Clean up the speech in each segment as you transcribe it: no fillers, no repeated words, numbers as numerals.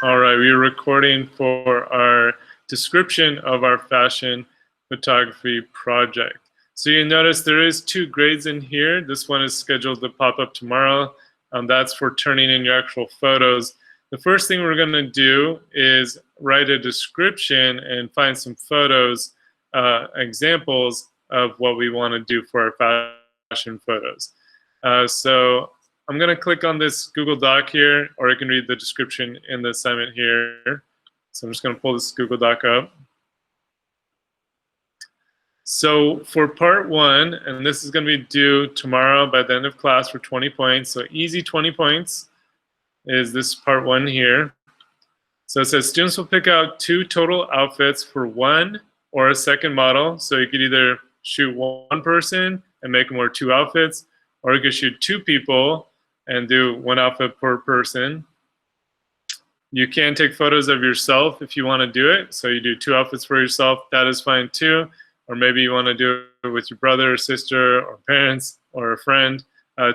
All right, we are recording for our description of our fashion photography project. So you notice there is 2 grades in here. This one is scheduled to pop up tomorrow. That's for turning in your actual photos. The first thing we're going to do is write a description and find some photos, examples of what we want to do for our fashion photos. So I'm going to click on this Google Doc here, or you can read the description in the assignment here. So I'm just going to pull this Google Doc up. So for part 1, and this is going to be due tomorrow by the end of class for 20 points. So easy 20 points is this part 1 here. So it says students will pick out 2 total outfits for 1 or a second model. So you could either shoot 1 person and make them wear 2 outfits, or you could shoot 2 people and do 1 outfit per person. You can take photos of yourself if you want to do it. So you do 2 outfits for yourself, that is fine too. Or maybe you want to do it with your brother or sister or parents or a friend.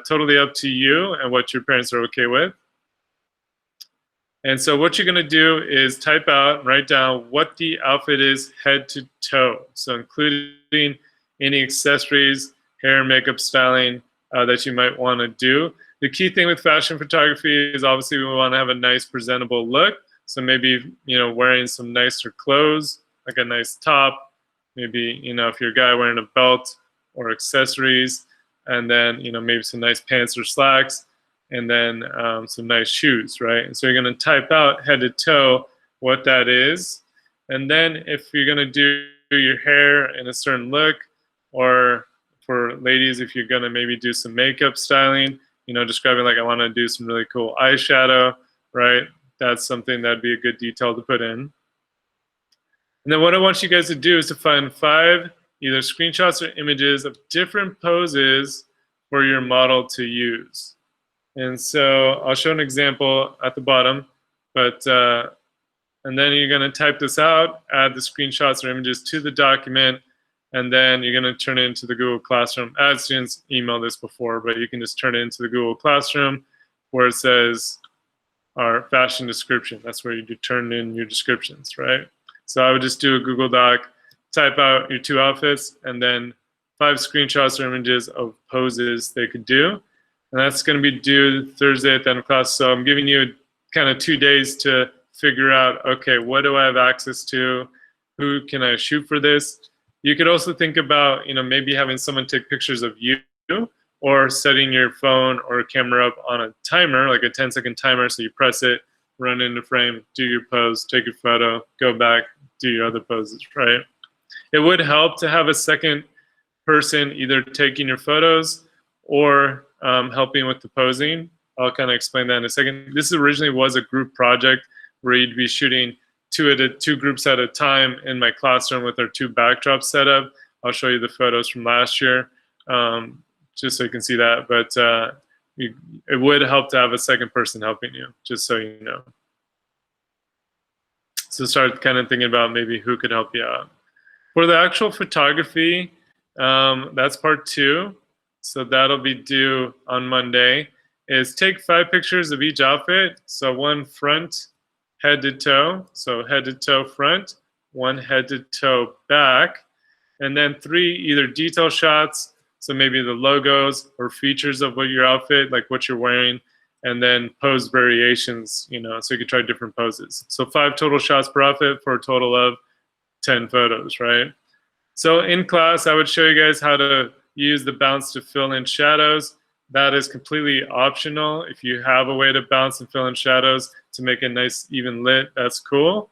Totally up to you and what your parents are okay with. And so what you're going to do is type out, write down what the outfit is head to toe. So including any accessories, hair, makeup, styling that you might want to do. The key thing with fashion photography is obviously we want to have a nice presentable look. So maybe, wearing some nicer clothes, like a nice top, maybe, if you're a guy wearing a belt or accessories, and then, maybe some nice pants or slacks, and then some nice shoes, right? And so you're going to type out head to toe what that is. And then if you're going to do your hair in a certain look, or for ladies, if you're going to maybe do some makeup styling, describing like I want to do some really cool eyeshadow, right? That's something that'd be a good detail to put in. And then what I want you guys to do is to find 5 either screenshots or images of different poses for your model to use. And so I'll show an example at the bottom, but and then you're going to type this out, add the screenshots or images to the document, and then you're going to turn it into the Google Classroom. I had students email this before, but you can just turn it into the Google Classroom where it says our fashion description. That's where you do turn in your descriptions, right? So I would just do a Google Doc, type out your 2 outfits, and then 5 screenshots or images of poses they could do. And that's going to be due Thursday at the end of class. So I'm giving you kind of 2 days to figure out, okay, what do I have access to? Who can I shoot for this? You could also think about, maybe having someone take pictures of you, or setting your phone or camera up on a timer, like a 10-second timer. So you press it, run into frame, do your pose, take your photo, go back, do your other poses, right? It would help to have a second person either taking your photos or helping with the posing. I'll kind of explain that in a second. This originally was a group project where you'd be shooting 2 groups at a time in my classroom with our 2 backdrops set up. I'll show you the photos from last year, just so you can see that. But it would help to have a second person helping you, just so you know. So start kind of thinking about maybe who could help you out. For the actual photography, that's part 2. So that'll be due on Monday, is take 5 pictures of each outfit. So 1 front, head to toe. So head to toe front, 1 head to toe back, and then 3 either detail shots. So maybe the logos or features of what your outfit, like what you're wearing, and then pose variations, so you can try different poses. So 5 total shots per outfit for a total of 10 photos, right? So in class, I would show you guys how to use the bounce to fill in shadows. That is completely optional. If you have a way to bounce and fill in shadows to make it nice, even lit, that's cool.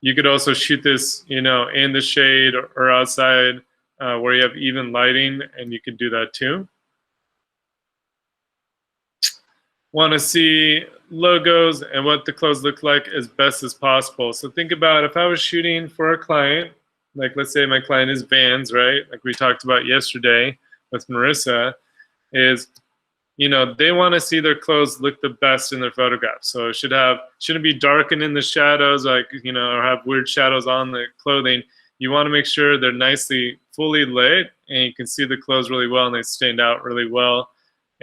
You could also shoot this, in the shade or outside where you have even lighting, and you could do that too. Want to see logos and what the clothes look like as best as possible. So think about if I was shooting for a client, like let's say my client is Vans, right? Like we talked about yesterday with Marissa, is, they want to see their clothes look the best in their photographs. So it shouldn't be darkened in the shadows, like, or have weird shadows on the clothing. You want to make sure they're nicely, fully lit, and you can see the clothes really well, and they stand out really well.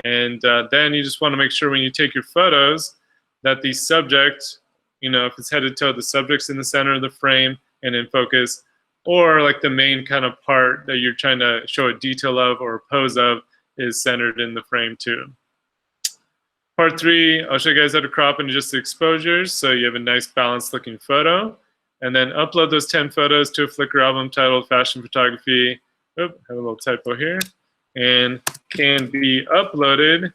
And then you just want to make sure when you take your photos that the subject, you know, if it's head to toe, the subject's in the center of the frame and in focus, or like the main kind of part that you're trying to show a detail of or a pose of is centered in the frame too. Part 3, I'll show you guys how to crop into just the exposures so you have a nice balanced looking photo. And then upload those 10 photos to a Flickr album titled Fashion Photography. Oop, I have a little typo here. And can be uploaded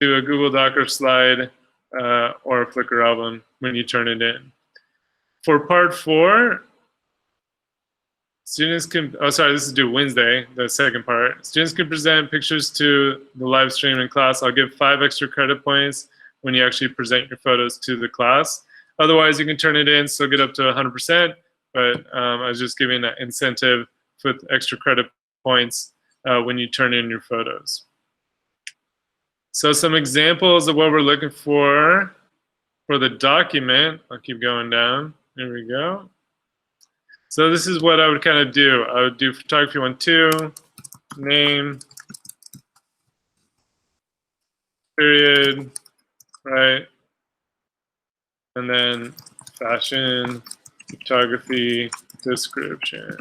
to a Google Doc or slide or a Flickr album when you turn it in. For part 4, students can, oh sorry, this is due Wednesday, the second part. Students can present pictures to the live stream in class. I'll give 5 extra credit points when you actually present your photos to the class. Otherwise, you can turn it in, still get up to 100%, but I was just giving that incentive with extra credit points when you turn in your photos. So some examples of what we're looking for the document. I'll keep going down. There we go. So this is what I would kind of do. I would do photography 1, 2, name, period, right? And then fashion photography description.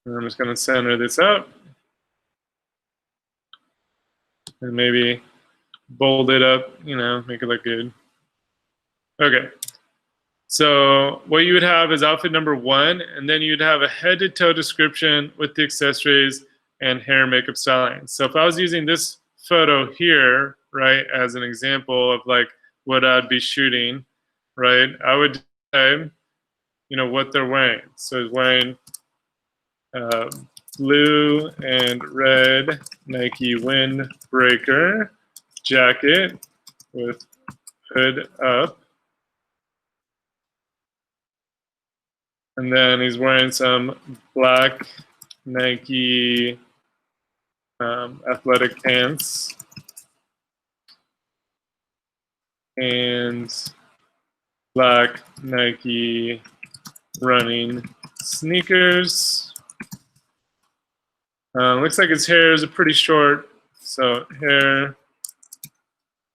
And I'm just going to center this up. And maybe bold it up, you know, make it look good. Okay. So what you would have is outfit number 1, and then you'd have a head to toe description with the accessories and hair and makeup styling. So if I was using this photo here, right, as an example of like what I'd be shooting, right, I would say, you know, what they're wearing. So it's wearing blue and red Nike windbreaker jacket with hood up. And then he's wearing some black Nike athletic pants and black Nike running sneakers. Looks like his hair is pretty short, so hair,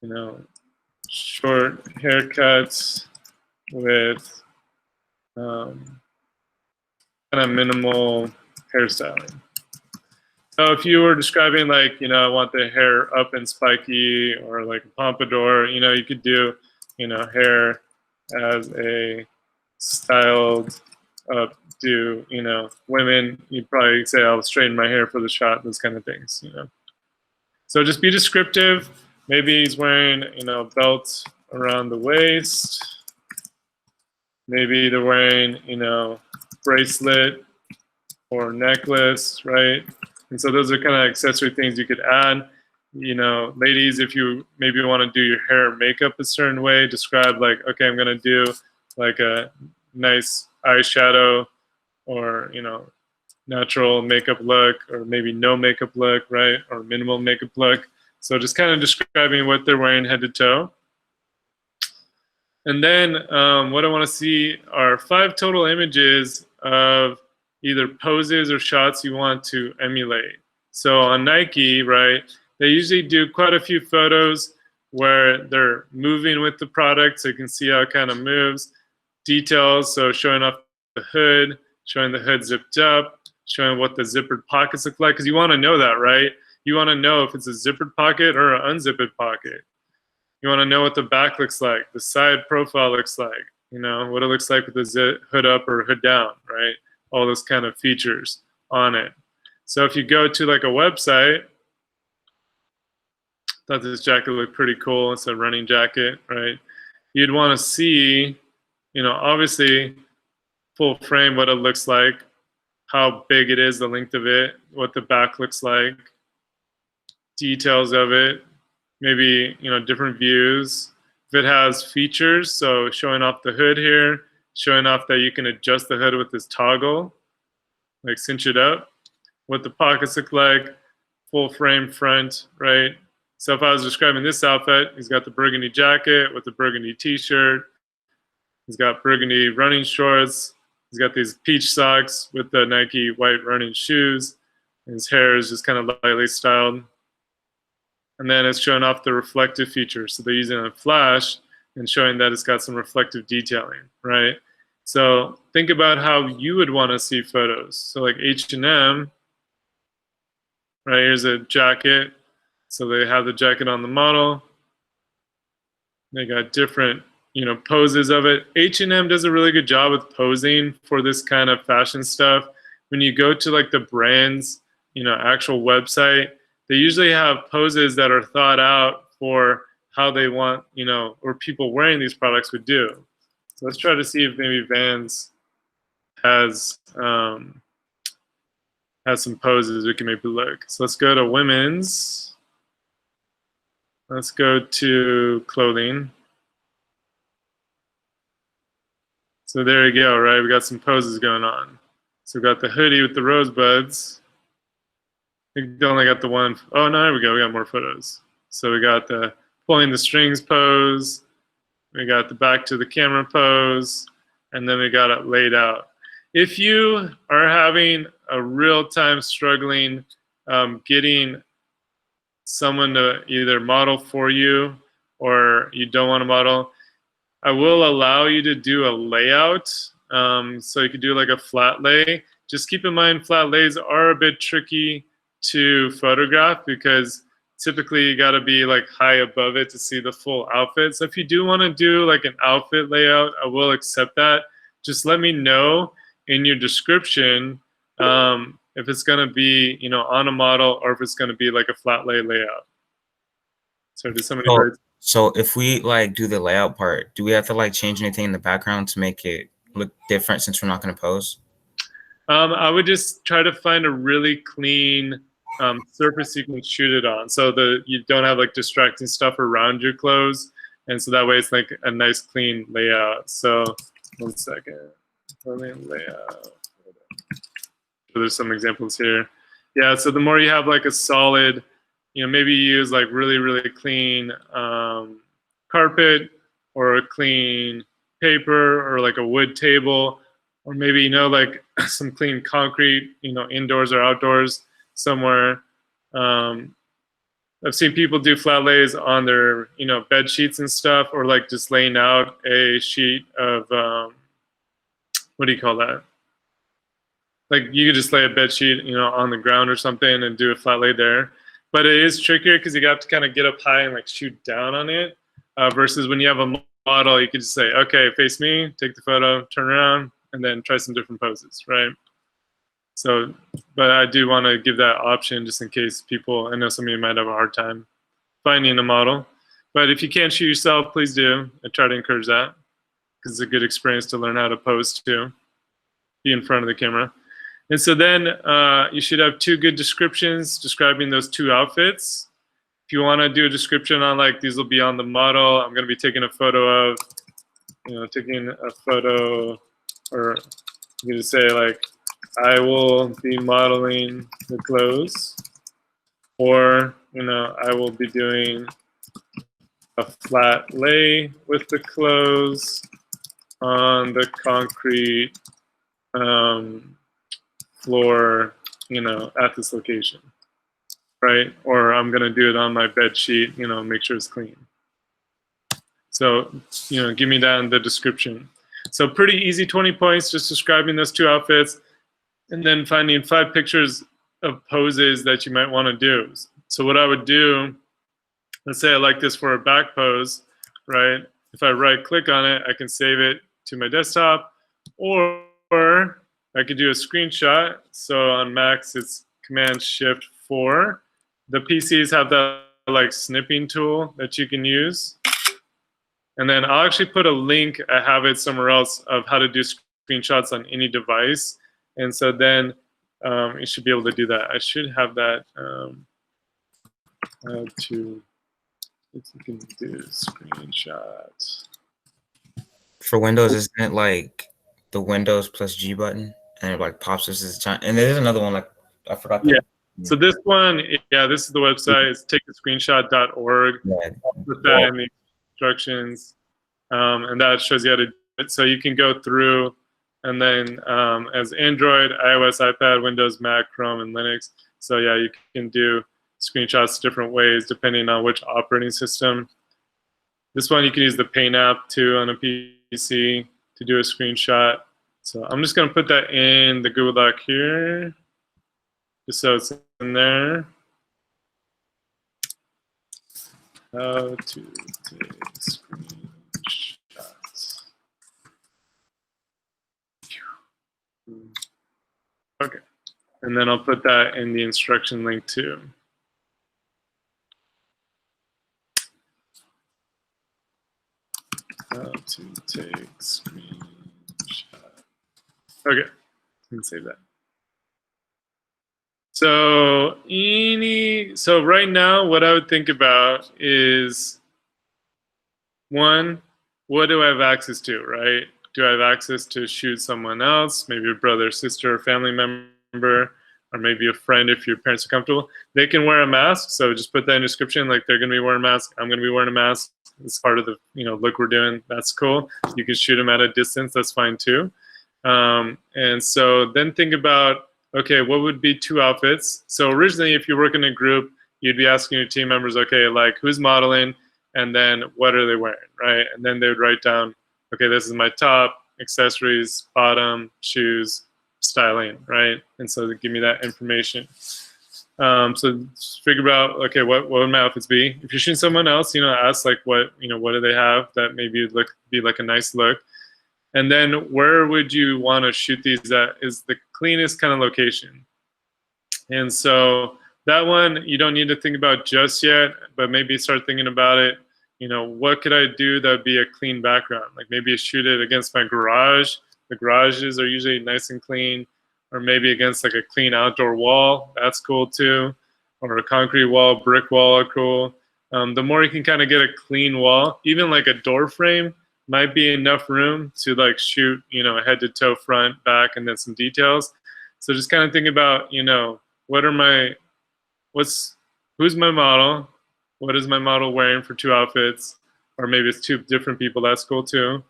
you know, short haircuts with kind of minimal hairstyling. So if you were describing like, you know, I want the hair up and spiky or like a pompadour, you know, you could do, you know, hair as a styled up do, you know, women, you'd probably say I'll straighten my hair for the shot, those kind of things, you know. So just be descriptive. Maybe he's wearing, you know, a belt around the waist. Maybe they're wearing, you know, bracelet or necklace, right? And so those are kind of accessory things you could add. You know, ladies, if you maybe want to do your hair or makeup a certain way, describe like, okay, I'm going to do like a nice eyeshadow or, you know, natural makeup look, or maybe no makeup look, right? Or minimal makeup look. So just kind of describing what they're wearing head to toe. And then what I want to see are 5 total images of either poses or shots you want to emulate. So on Nike, right, they usually do quite a few photos where they're moving with the product, so you can see how it kind of moves. Details, so showing off the hood, showing the hood zipped up, showing what the zippered pockets look like, because you want to know that, right? You want to know if it's a zippered pocket or an unzippered pocket. You want to know what the back looks like, the side profile looks like, you know, what it looks like with the hood up or hood down, right? All those kind of features on it. So if you go to like a website, thought this jacket looked pretty cool. It's a running jacket, right? You'd want to see, you know, obviously full frame, what it looks like, how big it is, the length of it, what the back looks like, details of it, maybe, you know, different views. If it has features, so showing off the hood here, showing off that you can adjust the hood with this toggle, like cinch it up, what the pockets look like, full frame front, right? So if I was describing this outfit, he's got the burgundy jacket with the burgundy t-shirt. He's got burgundy running shorts. He's got these peach socks with the Nike white running shoes. His hair is just kind of lightly styled. and then it's showing off the reflective feature. So they're using a flash and showing that it's got some reflective detailing, right? So think about how you would want to see photos. So like H&M, right, here's a jacket. So they have the jacket on the model. They got different, poses of it. H&M does a really good job with posing for this kind of fashion stuff. When you go to like the brand's, actual website, they usually have poses that are thought out for how they want, or people wearing these products would do. So let's try to see if maybe Vans has some poses we can maybe look. So let's go to women's. Let's go to clothing. So there you go, right? We got some poses going on. So we got the hoodie with the rosebuds. I think they only got the one. Oh, no, there we go. We got more photos. So we got the pulling the strings pose. We got the back to the camera pose. And then we got it laid out. If you are having a real time struggling getting someone to either model for you or you don't want to model, I will allow you to do a layout. So you could do like a flat lay. Just keep in mind flat lays are a bit tricky to photograph because typically you got to be like high above it to see the full outfit. So if you do want to do like an outfit layout, I will accept that. Just let me know in your description if it's going to be on a model or if it's going to be like a flat lay layout. So did somebody heard? So if we like do the layout part, do we have to like change anything in the background to make it look different since we're not going to pose? I would just try to find a really clean surface you can shoot it on, so that you don't have like distracting stuff around your clothes, and so that way it's like a nice clean layout. So 1 second, layout. So there's some examples here. Yeah, so the more you have like a solid, maybe you use like really clean carpet or a clean paper or like a wood table, or maybe like some clean concrete, indoors or outdoors somewhere. I've seen people do flat lays on their bed sheets and stuff, or like just laying out a sheet of what do you call that? Like you could just lay a bed sheet on the ground or something and do a flat lay there. But it is trickier because you have to kind of get up high and like shoot down on it, versus when you have a model, you could just say, okay, face me, take the photo, turn around, and then try some different poses, right? So, but I do want to give that option just in case people, I know some of you might have a hard time finding a model. But if you can't shoot yourself, please do. I try to encourage that because it's a good experience to learn how to pose too, be in front of the camera. And so then you should have 2 good descriptions describing those 2 outfits. If you want to do a description on like, these will be on the model, I'm going to be taking a photo of, taking a photo, or you can say like, I will be modeling the clothes, or, I will be doing a flat lay with the clothes on the concrete floor, at this location, right? Or I'm gonna do it on my bed sheet, make sure it's clean. So, give me that in the description. So pretty easy 20 points, just describing those 2 outfits, and then finding 5 pictures of poses that you might want to do. So what I would do, let's say I like this for a back pose, right? If I right click on it, I can save it to my desktop, or I could do a screenshot. So on Macs, it's Command-Shift-4. The PCs have that like snipping tool that you can use. And then I'll actually put a link, I have it somewhere else, of how to do screenshots on any device. And so then you should be able to do that. I should have that if you can do screenshot. For Windows, isn't it like the Windows plus G button, and it like pops this as time? And there's another one, like I forgot. Yeah. So this one, this is the website. It's takeascreenshot.org. Yeah. I'll put that in the instructions, and that shows you how to do it. So you can go through, and then as Android, iOS, iPad, Windows, Mac, Chrome, and Linux. So yeah, you can do screenshots different ways depending on which operating system. This one you can use the Paint app too on a PC to do a screenshot. So I'm just going to put that in the Google Doc here, just so it's in there. How to take screenshots. Okay, and then I'll put that in the instruction link too. How to take screenshot. Okay, and save that. So right now, what I would think about is, one, what do I have access to, right? Do I have access to shoot someone else, maybe a brother, sister, or family member, or maybe a friend if your parents are comfortable? They can wear a mask, so just put that in the description, like they're gonna be wearing a mask, I'm gonna be wearing a mask. It's part of the look we're doing. That's cool. You can shoot them at a distance. That's fine too. And so then think about, okay, what would be 2 outfits? So originally, if you work in a group, you'd be asking your team members, okay, like who's modeling, and then what are they wearing, right? And then they would write down, okay, this is my top, accessories, bottom, shoes, styling, right? And so they give me that information. So just figure out, okay, what would my outfits be? If you're shooting someone else, ask like what do they have that maybe would be like a nice look. And then where would you want to shoot these at is the cleanest kind of location. And so that one you don't need to think about just yet, but maybe start thinking about it. What could I do that would be a clean background? Like maybe shoot it against my garage. The garages are usually nice and clean. Or maybe against like a clean outdoor wall. That's cool too. Or a concrete wall, brick wall are cool. The more you can kind of get a clean wall, even like a door frame might be enough room to like shoot, head to toe, front, back, and then some details. So just kind of think about, who's my model? What is my model wearing for 2 outfits? Or maybe it's 2 different people, that's cool too.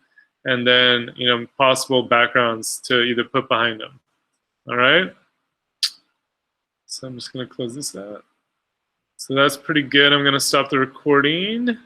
And then, possible backgrounds to either put behind them. All right. So I'm just going to close this out. So that's pretty good. I'm going to stop the recording.